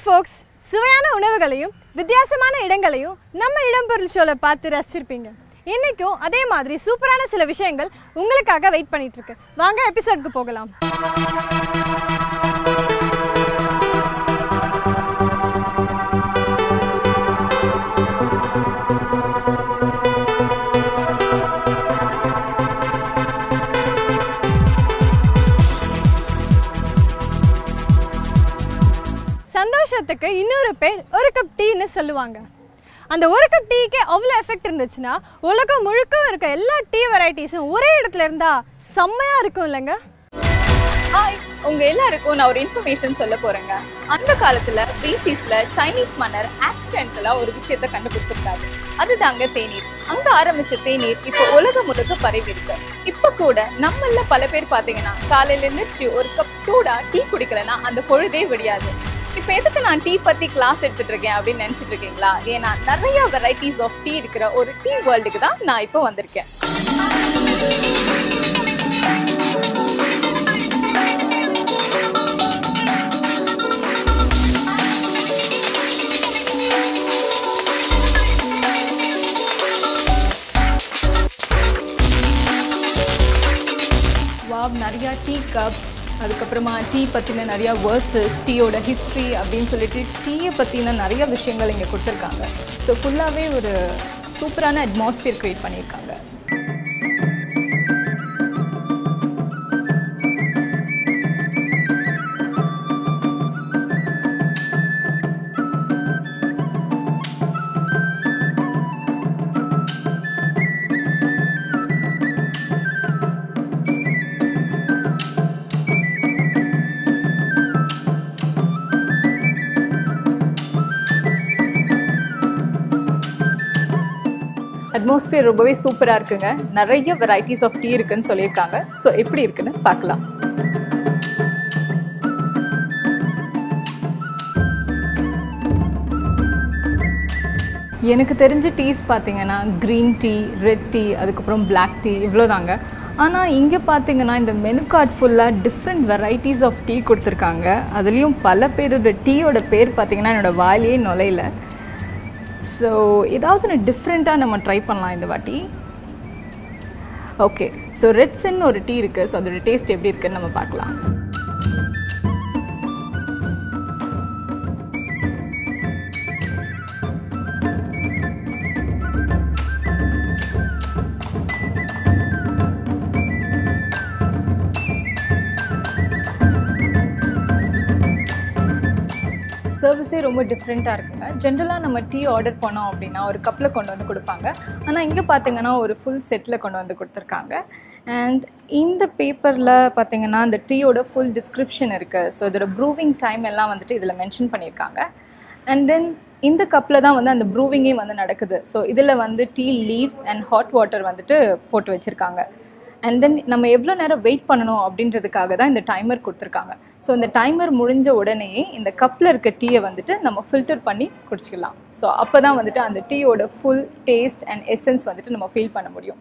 folks, சுவையான உணவுகளையும் வித்தியாசமான இடங்களையும் நம்ம இடம்பொருள் ஷோல பார்த்து ரசிச்சிருப்பீங்க. இன்னைக்கும் அதே மாதிரி சூப்பரான சில விஷயங்கள் உங்களுக்காக வெயிட் பண்ணிட்டு இருக்கு. வாங்க எபிசோட்க்கு போகலாம். சந்தோஷத்துக்கு இன்னொரு பேர் ஒரு கப் டீன்னு சொல்லுவாங்க. அந்த ஒரு கப் டீக்கே அவ்வளோ எஃபெக்ட் இருந்துச்சுன்னா உலகம் முழுக்க இருக்க எல்லா டீ வெரைட்டிஸும் ஒரே இடத்துல இருந்தா செம்மையா இருக்கும் இல்லைங்க? ஹாய், உங்க எல்லாருக்கும் நான் ஒரு இன்ஃபர்மேஷன் சொல்ல போறேங்க. அந்த காலத்துல BCஸ்ல சைனீஸ் மன்னர் ஆக்சிடென்டலா ஒரு விஷயத்த கண்டுபிடிச்சிருக்காரு. அதுதாங்க தேநீர். அங்க ஆரம்பிச்ச தேநீர் இப்போ உலகம் முழுக்க பரவி இருக்கு. இப்ப கூட நம்மள பல பேர் பாத்தீங்கன்னா காலையில எழுந்திரிச்சு ஒரு கப் சூடா டீ குடிக்கலன்னா அந்த பொழுதே விடியாது. இப்ப எதுக்கு நான் டீ பத்தி கிளாஸ் எடுத்துட்டு இருக்கேன் அப்படின்னு நினைச்சிட்டு இருக்கீங்களா? ஏன்னா நிறைய வெரைட்டிஸ் ஆஃப் டீ இருக்கிற ஒரு டீ வேர்ல்டுக்கு தான் நான் இப்போ வந்திருக்கேன். நிறைய டீ கப்ஸ், அதுக்கப்புறமா டீ பற்றின நிறையா வேர்சஸ், டீயோட ஹிஸ்ட்ரி அப்படின்னு சொல்லிட்டு டீயை பற்றின நிறைய விஷயங்கள் இங்கே கொடுத்துருக்காங்க. ஸோ ஃபுல்லாகவே ஒரு சூப்பரான அட்மாஸ்பியர் க்ரியேட் பண்ணியிருக்காங்க. அட்மாஸ்பியர் ரொம்பவே சூப்பராக இருக்குங்க. நிறைய வெரைட்டிஸ் ஆஃப் டீ இருக்குன்னு சொல்லியிருக்காங்க. ஸோ எப்படி இருக்குன்னு பார்க்கலாம். எனக்கு தெரிஞ்ச டீஸ் பார்த்தீங்கன்னா க்ரீன் டீ, ரெட் டீ, அதுக்கப்புறம் பிளாக் டீ, இவ்வளோதாங்க. ஆனால் இங்கே பார்த்தீங்கன்னா இந்த மெனு கார்ட் ஃபுல்லாக டிஃப்ரெண்ட் வெரைட்டிஸ் ஆஃப் டீ கொடுத்துருக்காங்க. அதுலேயும் பல பேரோட டீயோட பேர் பார்த்தீங்கன்னா என்னோடய வாயிலே நுழையில. ஸோ ஏதாவது டிஃப்ரெண்ட்டாக நம்ம ட்ரை பண்ணலாம் இந்த வாட்டி. ஓகே, ஸோ ரெட்ஸ்ன்னு ஒரு டீ இருக்குது. ஸோ அதோட டேஸ்ட் எப்படி இருக்குன்னு நம்ம பார்க்கலாம். சர்வீஸே ரொம்ப டிஃப்ரெண்ட்டாக இருக்குங்க. ஜென்ரலாக நம்ம டீ ஆர்டர் பண்ணோம் அப்படின்னா ஒரு கப்பில் கொண்டு வந்து கொடுப்பாங்க. ஆனால் இங்கே பார்த்தீங்கன்னா ஒரு ஃபுல் செட்டில் கொண்டு வந்து கொடுத்துருக்காங்க. அண்ட் இந்த பேப்பரில் பார்த்தீங்கன்னா இந்த டீயோட ஃபுல் டிஸ்கிரிப்ஷன் இருக்குது. ஸோ இதோட ப்ரூவிங் டைம் எல்லாம் வந்துட்டு இதில் மென்ஷன் பண்ணியிருக்காங்க. அண்ட் தென் இந்த கப்பில் தான் வந்து அந்த ப்ரூவிங்கே வந்து நடக்குது. ஸோ இதில் வந்து tea leaves and hot water வந்துட்டு போட்டு வச்சுருக்காங்க. அண்ட் தென் நம்ம எவ்வளோ நேரம் வெயிட் பண்ணணும் அப்படின்றதுக்காக தான் இந்த டைமர் கொடுத்துருக்காங்க. ஸோ இந்த டைமர் முடிஞ்ச உடனே இந்த கப்பில் இருக்க டீயை வந்துட்டு நம்ம ஃபில்டர் பண்ணி குடிச்சிக்கலாம். ஸோ அப்போ தான் வந்துட்டு அந்த டீயோட ஃபுல் டேஸ்ட் அண்ட் எசன்ஸ் வந்துட்டு நம்ம ஃபீல் பண்ண முடியும்.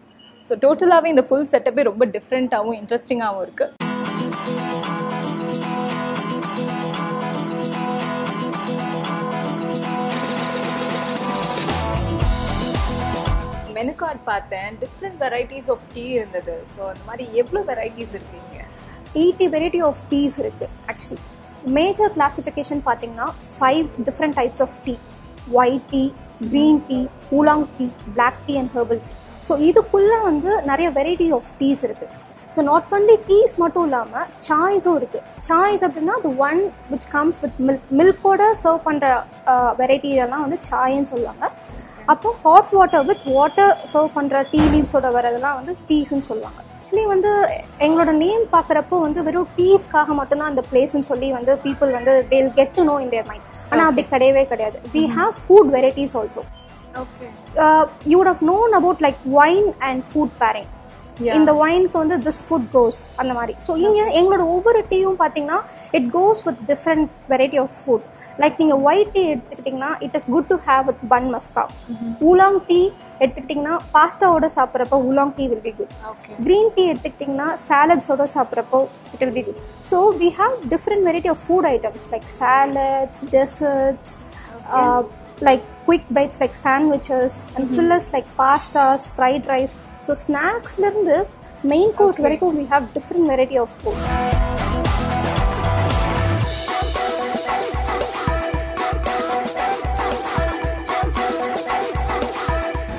ஸோ டோட்டலாகவே இந்த ஃபுல் செட்டப்பே ரொம்ப டிஃப்ரெண்ட்டாகவும் இன்ட்ரெஸ்டிங்காகவும் இருக்குது. மெனு கார்டு பார்த்தேன், டிஃப்ரெண்ட் வெரைட்டிஸ் ஆஃப் டீ இருந்தது. ஸோ அந்த மாதிரி எவ்வளோ வெரைட்டிஸ் இருக்கீங்க? 80 வெரைட்டி ஆஃப் டீஸ் இருக்குது. ஆக்சுவலி மேஜர் கிளாசிஃபிகேஷன் பார்த்தீங்கன்னா 5 different types of tea: white tea, green tea, oolong tea, black tea and herbal tea. So இதுக்குள்ளே வந்து நிறைய வெரைட்டி ஆஃப் டீஸ் இருக்குது. ஸோ நாட் ஒன்லி டீஸ் மட்டும் இல்லாமல் சாய்ஸும் இருக்குது. சாய்ஸ் அப்படின்னா அது ஒன் விச் கம்ஸ் வித் மில்கோட சர்வ் பண்ணுற வெரைட்டி இதெல்லாம் வந்து சாய்ன்னு சொல்லுவாங்க. அப்போ hot water with water serve பண்ணுற டீ லீவ்ஸோட வரதெல்லாம் வந்து டீஸ்ன்னு சொல்லுவாங்க. ஆக்சுவலி வந்து எங்களோட நேம் பார்க்குறப்போ வந்து வெறும் டீஸ்க்காக மட்டும்தான் அந்த பிளேஸ்ன்னு சொல்லி வந்து பீப்புள் வந்து they'll get to know in their mind. ஆனால் அப்படி கிடையவே கிடையாது. We have food varieties also. You would have known about like wine and food pairing. இந்த ஒயினுக்கு வந்து திஸ் ஃபுட் கோஸ் அந்த மாதிரி. ஸோ இங்கே எங்களோட ஒவ்வொரு டீயும் பார்த்தீங்கன்னா it goes with different variety of food. Like நீங்கள் ஒயிட் டீ எடுத்துக்கிட்டிங்கன்னா it is good to have with bun maska. Oolong tea எடுத்துக்கிட்டிங்கன்னா பாஸ்தாவோட சாப்பிட்றப்போ oolong tea will be good. Green tea எடுத்துக்கிட்டிங்கன்னா சாலட்ஸோட சாப்பிட்றப்போ it will be good. So we have different variety of food items like salads, desserts, like quick bites like sandwiches and fillers like pastas, fried rice. So snacks la irundhu main course varaikum we have different variety of food.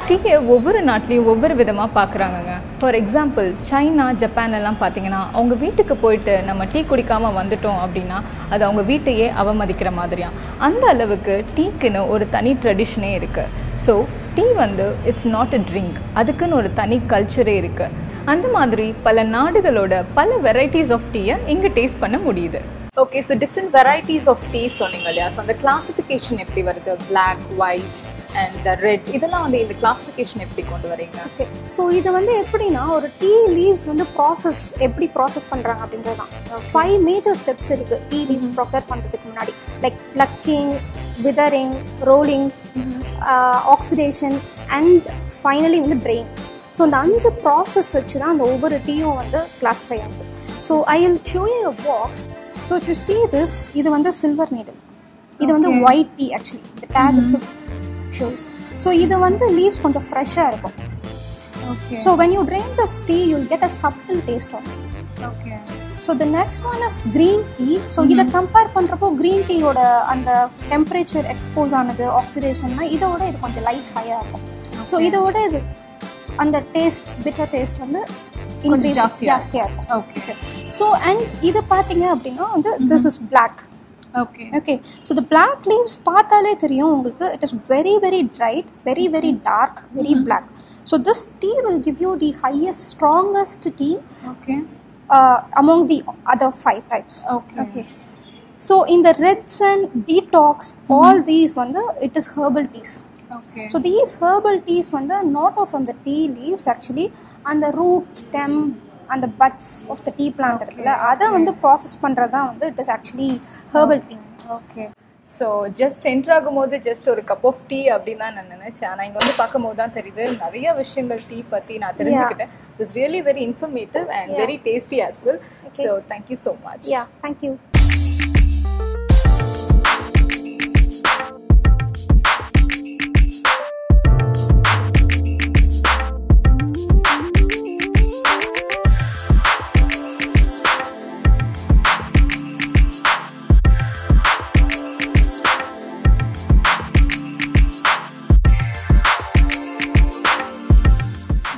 டீயை ஒவ்வொரு நாட்டிலையும் ஒவ்வொரு விதமாக பார்க்குறாங்கங்க. For example China, Japan எல்லாம் பார்த்தீங்கன்னா அவங்க வீட்டுக்கு போயிட்டு நம்ம டீ குடிக்காமல் வந்துட்டோம் அப்படின்னா அது அவங்க வீட்டையே அவமதிக்கிற மாதிரியா. அந்த அளவுக்கு டீக்குன்னு ஒரு தனி ட்ரெடிஷனே இருக்குது. ஸோ டீ வந்து இட்ஸ் நாட் அ ட்ரிங்க், அதுக்குன்னு ஒரு தனி கல்ச்சரே இருக்குது. அந்த மாதிரி பல நாடுகளோட பல வெரைட்டிஸ் ஆஃப் டீயை இங்கே டேஸ்ட் பண்ண முடியுது. Okay, so different varieties of tea சொன்னீங்க இல்லையா? ஸோ அந்த கிளாசிஃபிகேஷன் எப்படி வருது? பிளாக், ஒயிட் அண்ட் ரெட், இதெல்லாம் வந்து இந்த கிளாசிஃபிகேஷன் எப்படி கொண்டு வரீங்க? ஓகே, ஸோ இது வந்து எப்படின்னா ஒரு டீ லீவ்ஸ் வந்து எப்படி ப்ராசஸ் பண்ணுறாங்க அப்படின்றது தான். 5 மேஜர் ஸ்டெப்ஸ் இருக்குது டீ லீவ்ஸ் ப்ரொக்யூர் பண்ணுறதுக்கு முன்னாடி. Like plucking, withering, rolling, oxidation and finally வந்து ட்ரெயின். ஸோ அந்த 5 ப்ராசஸ் வச்சு தான் அந்த ஒவ்வொரு டீயும் வந்து கிளாஸிஃபை ஆகுது. So I will show you a box. So if you see this, இது வந்து சில்வர் நீடில், இது வந்து white tea. Actually the tag itself shows. So இது வந்து லீவ்ஸ் கொஞ்சம் ஃப்ரெஷ்ஷாக இருக்கும். Okay. So when you drain this tea, you'll get a subtle taste of it. Okay. So the next one is green tea. So இதை compare பண்ணுறப்போ green டீயோட அந்த temperature expose ஆனது, ஆக்சிடேஷன்னா இதோட இது கொஞ்சம் லைட் ஹையாக இருக்கும். ஸோ இதோட இது அந்த டேஸ்ட், பிட்டர் டேஸ்ட் வந்து இன்க்ரீஸ் ஜாஸ்தியாக இருக்கும். ஓகே. ஸோ அண்ட் இது பார்த்தீங்க அப்படின்னா வந்து this is black. Okay. Okay, so the black leaves பார்த்தாலே தெரியும் உங்களுக்கு. It is very very dried, very very dark, very black. So this tea will give you the highest, strongest tea among the other 5 types. Okay. So in the reds and detox, all these வந்து it is herbal teas. Okay. So these herbal teas வந்து not from the tea leaves actually, and the root, stem and the buds of the tea plant இருக்குல்ல, அதை வந்து process பண்ணுறது தான் வந்து it is actually herbal tea. Okay. So just entry ஆகும்போது just ஒரு cup of tea அப்படின்னு தான் நான் நினச்சேன். ஆனால் இங்கே வந்து பார்க்கும்போது தான் தெரியுது நிறைய விஷயங்கள் டீ பற்றி நான் தெரிஞ்சுக்கிட்டேன். It is really very informative and very tasty as well. So thank you so much. Yeah, thank you.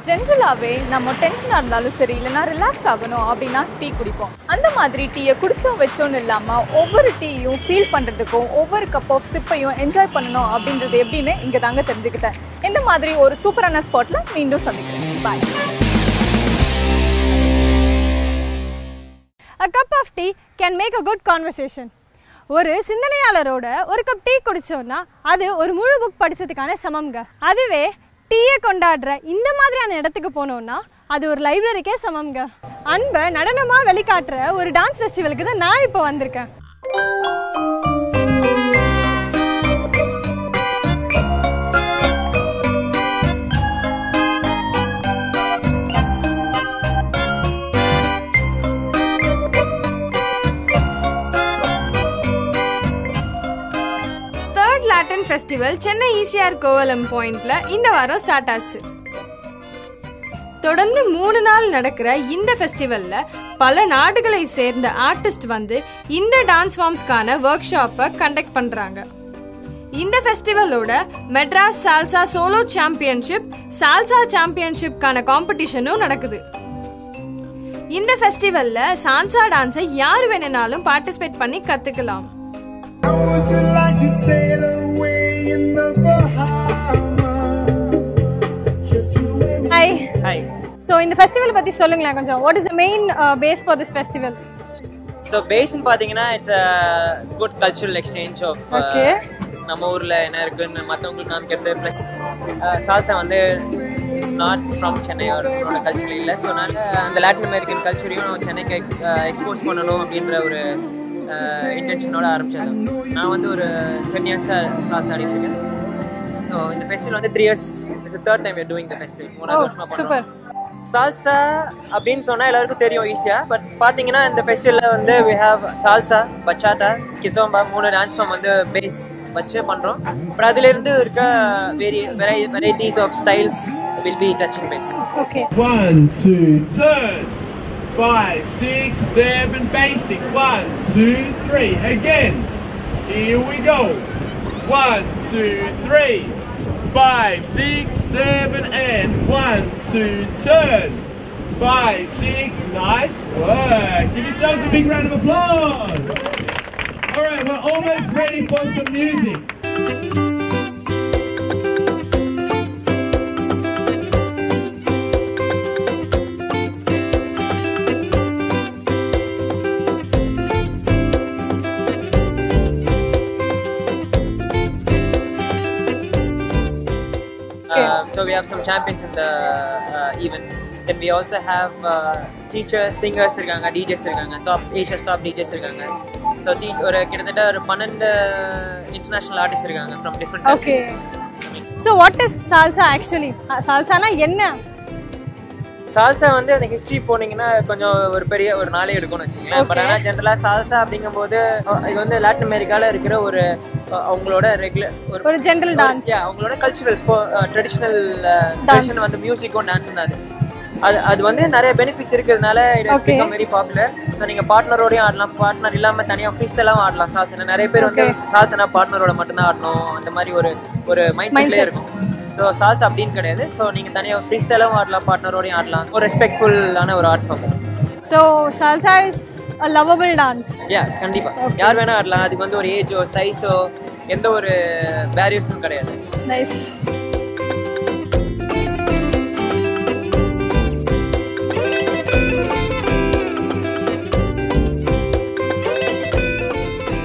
ஜென்ரலாகவே நம்ம டென்ஷனாக இருந்தாலும் சரி, இல்லைனா ரிலாக்ஸ் ஆகணும் அப்படின்னா டீ குடிப்போம். அந்த மாதிரி டீயை குடிச்சோம் வச்சோன்னு இல்லாமல் ஒவ்வொரு டீயும் ஃபீல் பண்ணுறதுக்கும் ஒவ்வொரு கப் ஆஃப் சிப்பையும் என்ஜாய் பண்ணணும் அப்படின்றது எப்படின்னு இங்கே தாங்க தெரிஞ்சுக்கிட்டேன். இந்த மாதிரி ஒரு சூப்பரான ஸ்பாட்டில் மீண்டும் சந்திக்கிறேன். பாய். A cup of tea can make a good conversation. ஒரு சிந்தனையாளரோட ஒரு கப் டீ குடிச்சோம்னா அது ஒரு முழு புக் படிச்சதுக்கான சமம்ங்க. அதுவே டீயை கொண்டாடுற இந்த மாதிரியான இடத்துக்கு போனோம்னா அது ஒரு லைப்ரரிக்கே சமம்ங்க. அன்பை நடனமாக வெளிக்காட்டுற ஒரு டான்ஸ் ஃபெஸ்டிவலுக்கு தான் நான் இப்போ வந்திருக்கேன். Latin festival Chennai ECR Kovalam பாயிண்ட்ல இந்த வாரம் ஸ்டார்ட் ஆச்சு. தொடர்ந்து 3 நாள் நடக்கிற இந்த ஃபெஸ்டிவல்ல பல நாடுகளை சேர்ந்த ஆர்டிஸ்ட் வந்து இந்த டான்ஸ் ஃபார்ம்ஸ்க்கான ஒர்க் ஷாப்பை கண்டக்ட் பண்றாங்க. இந்த ஃபெஸ்டிவலோட Madras salsa solo championship, salsa சாம்பியன்ஷிப்கான காம்படிஷனும் நடக்குது. இந்த ஃபெஸ்டிவல்ல சால்சா டான்ஸை யார் வேணும்னாலும் பார்ட்டிசிபேட் பண்ணி கத்துக்கலாம். Hi. Hi. So இந்த ஃபெஸ்டிவல் பத்தி சொல்லுங்களேன் கொஞ்சம். What is the main base for this festival? So base னு பாத்தீங்கன்னா it's a good cultural exchange of நம்ம ஊர்ல என்ன இருக்குன்னு மத்தவங்களுக்கு காமிக்கிறது. ப்ளஸ் சால்சா வந்து இஸ் நாட் ஃப்ரம் சென்னை அவரோட கல்ச்சர் இல்லை. ஸோ அதனால் அந்த லாட்டின் அமெரிக்கன் கல்ச்சரையும் சென்னைக்கு எக்ஸ்போஸ் பண்ணணும் அப்படின்ற ஒரு இன்டென்ஷனோட ஆரம்பித்தது. நான் வந்து ஒரு 10 years-ஆக சால்சா ஆடிட்டுருக்கேன். ஸோ இந்த ஃபெஸ்டிவல் வந்து 3 years, it's the third time we are doing the festival. 3 வருஷமாக பண்ணுறோம். சால்சா அப்படின்னு சொன்னால் எல்லாருக்கும் தெரியும் ஈஸியாக. பட் பார்த்தீங்கன்னா இந்த ஃபெஸ்டிவலில் வந்து we have salsa, bachata, kizomba 3 dance form வந்து பேஸ் வச்சு பண்ணுறோம். பட் அதிலிருந்து இருக்க varieties of styles will be touching base. Okay 1 2 turn 5 6 7 basic 1 2 3 again. Here we go. 1 2 3 5 6 7 and 1 2 turn 5 6. Nice work. Give yourselves a big round of applause. All right, we're almost ready for some music. So we have some champions in the event. Then we also have teachers, singers irukanga, DJs irukanga, top Asia's top DJs irukanga. So ஒரு கிட்டத்தட்ட ஒரு 12 international artists irukanga from different countries. Okay. So what is salsa actually? Salsa na enna? Salsa வந்து அந்த history போனீங்கன்னா கொஞ்சம் ஒரு பெரிய ஒரு நாளே எடுக்கும்னு வச்சுக்கலாம். பட் ஆனால் ஜென்ரலாக சால்சா அப்படிங்கும்போது இது வந்து லாட்டின் அமெரிக்காவில் இருக்கிற ஒரு அவங்களோட ரெகுலர் ஒரு ஜென்ரல் டான்ஸ், அவங்களோட கல்ச்சுரல் ட்ரெடிஷ்னல் வந்து மியூசிக்கும் டான்ஸும் தான் அது வந்து நிறைய பெனிஃபிட்ஸ் இருக்கிறதுனால it has become very popular. So நீங்கள் பார்ட்னரோடையும் ஆடலாம், பார்ட்னர் இல்லாமல் தனியாக ஃப்ரீஸ்டைலாகவும் ஆடலாம் சால்சா. நிறைய பேர் வந்து சால்சானா பார்ட்னரோட மட்டும்தான் ஆடணும் அந்த மாதிரி ஒரு மைண்ட் செட்லேயே இருக்கும். ஸோ சால்சா அப்படின்னு கிடையாது. ஸோ நீங்கள் தனியாக ஃப்ரீ ஸ்டைலாகவும் ஆடலாம், பார்ட்னரோடையும் ஆடலாம். ஒரு ரெஸ்பெக்ட்ஃபுல்லான ஒரு art form. So salsa is a lovable dance. கண்டிப்பாக யார் வேணா ஆடலாம். அதுக்கு வந்து ஒரு ஏஜோ சைஸோ எந்த ஒரு பேரியர்ஸும் கிடையாது. நைஸ்.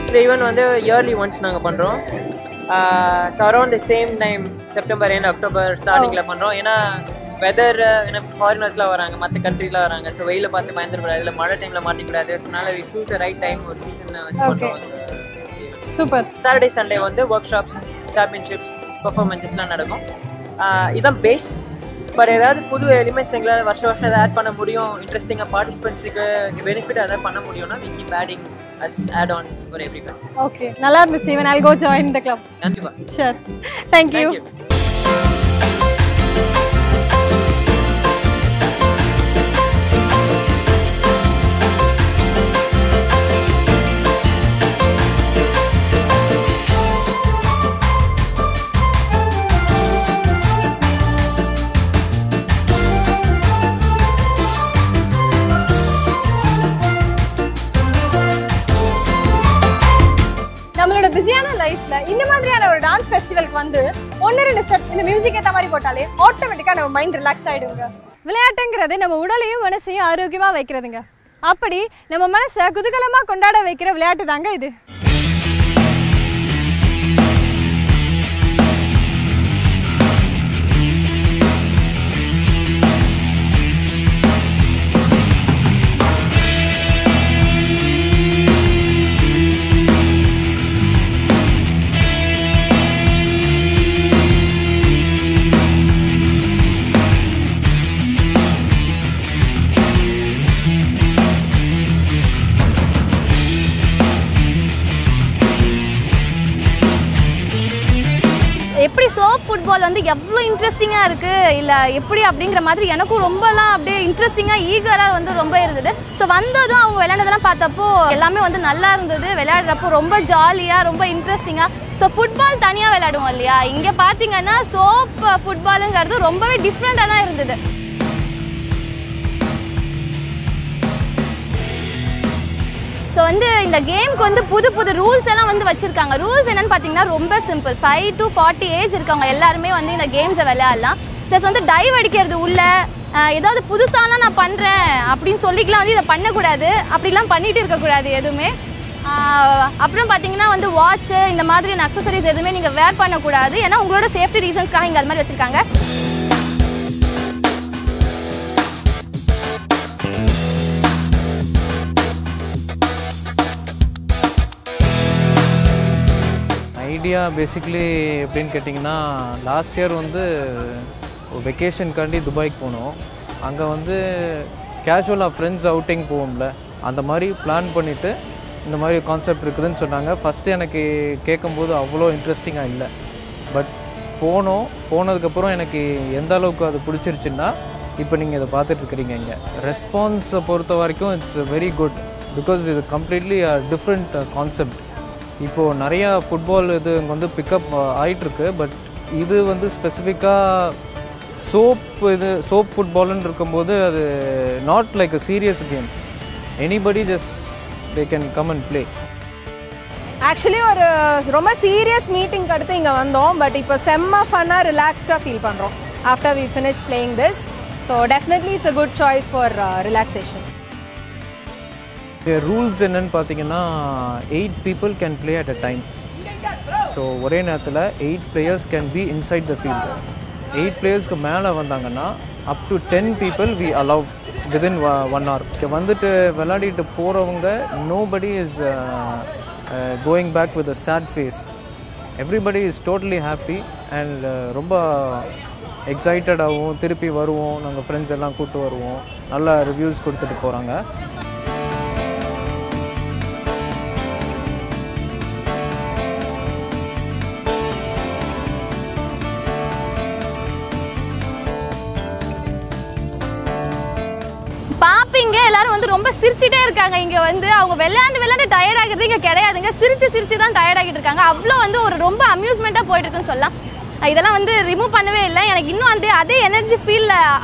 இந்த ஈவெண்ட் வந்து இயர்லி ஒன்ஸ் நாங்கள் பண்ணுறோம். Around the same time September and October ஸ்டார்டிங்கில் பண்ணுறோம். ஏன்னா வெதர் ஃபாரினர்ஸ்லாம் வராங்க, மற்ற கண்ட்ரிலாம் வராங்க. ஸோ வெயில பார்த்து பயந்துடக்கூடாது, இல்லை மழை டைமில் மாட்டிக்கூடாது. அதனால we choose the right time ஒரு சீசன் வச்சு பண்ணுறோம். சூப்பர். சாட்டர்டே சண்டே வந்து ஒர்க் ஷாப்ஸ், சாம்பியன்ஷிப்ஸ், பர்ஃபார்மன்ஸஸ்லாம் நடக்கும். இதுதான் பேஸ். பட் ஏதாவது புது எலிமெண்ட்ஸ் எங்களால் வருஷம் அதை ஆட் பண்ண முடியும், இன்ட்ரெஸ்டிங்காக பார்ட்டிசிபென்ட்ஸுக்கு பெனிஃபிட் அதை பண்ண முடியும்னா we keep adding as add-ons for every festival. Okay, நல்லா இருந்துச்சு. Even I'll go join the club. கண்டிப்பா. Sure. Thank you. நம்மளோட பிஸியான லைஃப்ல இந்த மாதிரியான ஒரு டான்ஸ் ஃபெஸ்டிவலுக்கு வந்து 1-2 ஸ்டெப் இந்த மியூசிக் ஏற்ற மாதிரி போட்டாலே ஆட்டோமேட்டிக்கா நம்ம மைண்ட் ரிலாக்ஸ் ஆயிடுங்க. விளையாட்டுங்கிறது நம்ம உடலையும் மனசையும் ஆரோக்கியமா வைக்கிறதுங்க. அப்படி நம்ம மனசை குதூகலமா கொண்டாட வைக்கிற விளையாட்டு தாங்க இது. எப்படி சோப் ஃபுட்பால் வந்து எவ்வளோ இன்ட்ரெஸ்டிங்காக இருக்குது இல்லை எப்படி அப்படிங்கிற மாதிரி எனக்கும் ரொம்பலாம் அப்படியே இன்ட்ரெஸ்டிங்காக ஈகராக வந்து ரொம்ப இருந்தது. ஸோ வந்ததும் அவங்க விளையாண்டதெல்லாம் பார்த்தப்போ எல்லாமே வந்து நல்லா இருந்தது. விளையாடுறப்போ ரொம்ப ஜாலியாக ரொம்ப இன்ட்ரெஸ்டிங்காக. ஸோ ஃபுட்பால் தனியாக விளையாடுவோம் இல்லையா, இங்கே பார்த்தீங்கன்னா சோப் ஃபுட்பாலுங்கிறது ரொம்பவே டிஃப்ரெண்ட்டாக தான் இருந்தது. ஸோ வந்து இந்த கேமுக்கு வந்து புது புது ரூல்ஸ் எல்லாம் வந்து வச்சுருக்காங்க. ரூல்ஸ் என்னென்னு பார்த்தீங்கன்னா ரொம்ப சிம்பிள். 5 to 40 ஏஜ் இருக்கவங்க எல்லாருமே வந்து இந்த கேம்ஸை விளையாடலாம். ப்ளஸ் வந்து டைவ் அடிக்கிறது உள்ள ஏதாவது புதுசாலாம் நான் பண்ணுறேன் அப்படின்னு சொல்லிக்கலாம் வந்து இதை பண்ணக்கூடாது. அப்படிலாம் பண்ணிட்டு இருக்கக்கூடாது எதுவுமே. அப்புறம் பார்த்தீங்கன்னா வந்து வாட்ச்சு இந்த மாதிரி அக்சசரிஸ் எதுவுமே நீங்கள் வேர் பண்ணக்கூடாது. ஏன்னா உங்களோட சேஃப்டி ரீசன்ஸ்க்காக இங்கே அது மாதிரி வச்சுருக்காங்க. ஐடியா பேசிக்லி எப்படின்னு கேட்டிங்கன்னா, லாஸ்ட் இயர் வந்து வெக்கேஷனுக்காண்டி துபாய்க்கு போனோம். அங்கே வந்து கேஷுவலாக ஃப்ரெண்ட்ஸ் அவுட்டிங் போவோம்ல, அந்த மாதிரி பிளான் பண்ணிவிட்டு இந்த மாதிரி கான்செப்ட் இருக்குதுன்னு சொன்னாங்க. ஃபஸ்ட்டு எனக்கு கேட்கும்போது அவ்வளோ இன்ட்ரெஸ்டிங்காக இல்லை. பட் போனதுக்கப்புறம் எனக்கு எந்த அளவுக்கு அது பிடிச்சிருச்சுன்னா, இப்போ நீங்கள் இதை பார்த்துட்ருக்கிறீங்க. இங்கே ரெஸ்பான்ஸை பொறுத்த வரைக்கும் இட்ஸ் வெரி குட். பிகாஸ் இது கம்ப்ளீட்லி டிஃப்ரெண்ட் கான்செப்ட். இப்போது நிறையா ஃபுட்பால் இது இங்கே வந்து பிக்கப் ஆகிட்டுருக்கு. பட் இது வந்து ஸ்பெசிஃபிக்காக சோப் ஃபுட்பால்னு இருக்கும்போது அது not like a serious game. Anybody just they can come and play. Actually ஒரு ரொம்ப சீரியஸ் மீட்டிங்க்கு அடுத்து இங்கே வந்தோம். பட் இப்போ செம்ம ஃபன்னாக ரிலாக்ஸ்டாக ஃபீல் பண்ணுறோம் after we finish playing this. So definitely it's a good choice for relaxation. Rules என்னன்னு பார்த்தீங்கன்னா, 8 people can play at a time. So ஒரே நேரத்தில் 8 players can be inside the field. 8 players மேலே வந்தாங்கன்னா up to 10 people we allow within 1 hour. வந்துட்டு விளையாடிட்டு போகிறவங்க nobody is going back with a sad face. Everybody is totally happy and ரொம்ப எக்ஸைட்டடாகவும் திருப்பி வருவோம், நாங்கள் ஃப்ரெண்ட்ஸ் எல்லாம் கூப்பிட்டு வருவோம், நல்லா ரிவ்யூஸ் கொடுத்துட்டு போகிறாங்க. பாப்பீங்க எல்லாரும் வந்து ரொம்ப சிரிச்சுட்டே இருக்காங்க. இங்க வந்து அவங்க விளையாண்டு டயர்ட் ஆகிறது இங்க கிடையாதுங்க. சிரிச்சு தான் டயர்ட் ஆகிட்டு இருக்காங்க. அவ்வளோ வந்து ஒரு ரொம்ப அம்யூஸ்மெண்டா போயிட்டு இருக்குன்னு சொல்லலாம். இதெல்லாம் வந்து ரிமூவ் பண்ணவே இல்லை. எனக்கு இன்னும் வந்து அதே எனர்ஜி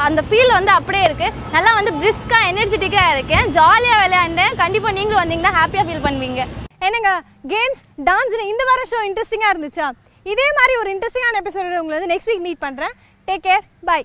அந்த ஃபீல் வந்து அப்படியே இருக்கு. நல்லா வந்து பிரிஸ்கா எனர்ஜெட்டிக்கா இருக்கேன். ஜாலியா விளையாண்டேன். கண்டிப்பா நீங்களும் வந்தீங்கன்னா ஹாப்பியா ஃபீல் பண்ணுவீங்க. என்னங்க கேம்ஸ் டான்ஸ் இந்த வாரம் ஷோ இன்ட்ரெஸ்டிங்கா இருந்துச்சா? இதே மாதிரி ஒரு இன்ட்ரெஸ்டிங்கான எபிசோட உங்களை வந்து நெக்ஸ்ட் வீக் மீட் பண்றேன். Take care, by.